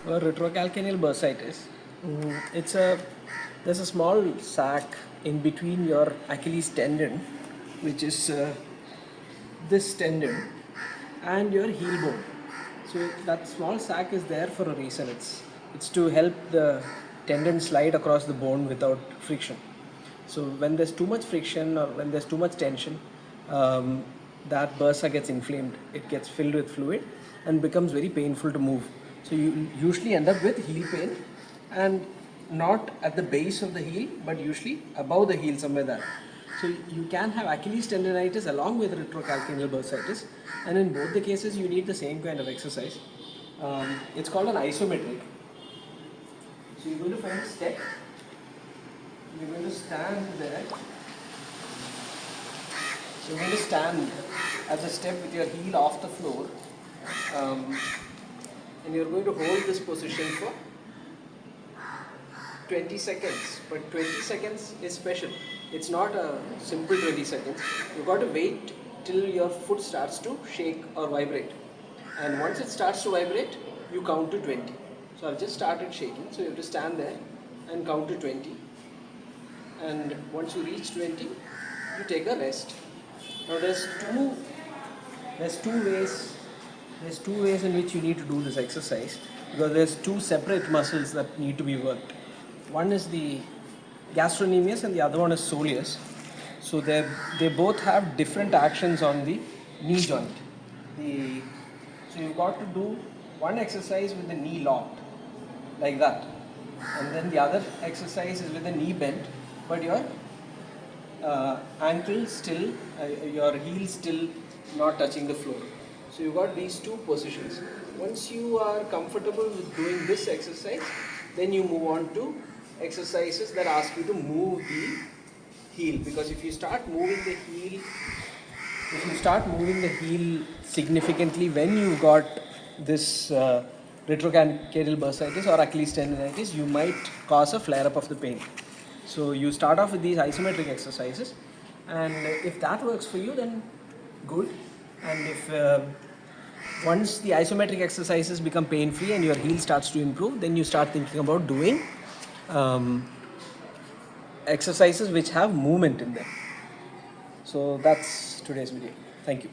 Retrocalcaneal bursitis. It's a There's a small sac in between your Achilles tendon, which is this tendon, and your heel bone. So that small sac is there for a reason. It's to help the tendon slide across the bone without friction. So when there's too much friction or when there's too much tension, um, that bursa gets inflamed. It gets filled with fluid and becomes very painful to move. So you usually end up with heel pain, and not at the base of the heel, but usually above the heel somewhere there. So you can have Achilles tendinitis along with retrocalcaneal bursitis, and in both the cases you need the same kind of exercise. It's called an isometric. So you're going to find a step. You're going to stand there. So you're going to stand at the step with your heel off the floor, and you're going to hold this position for 20 seconds. But 20 seconds is special. It's not a simple 20 seconds. You've got to wait till your foot starts to shake or vibrate. And once it starts to vibrate, you count to 20. So I've just started shaking. So you have to stand there and count to 20. And once you reach 20, you take a rest. Now there's two ways in which you need to do this exercise, because there's two separate muscles that need to be worked. One is the gastrocnemius and the other one is soleus. So they both have different actions on the knee joint. So you've got to do one exercise with the knee locked, like that, and then the other exercise is with the knee bent, but your ankle still, your heel still not touching the floor. So you've got these two positions. Once you are comfortable with doing this exercise, then you move on to exercises that ask you to move the heel. Because if you start moving the heel significantly when you've got this retrocalcaneal bursitis or Achilles tendinitis, you might cause a flare-up of the pain. So you start off with these isometric exercises, and if that works for you, then good. And if once the isometric exercises become pain-free and your heel starts to improve, then you start thinking about doing exercises which have movement in them. So that's today's video. Thank you.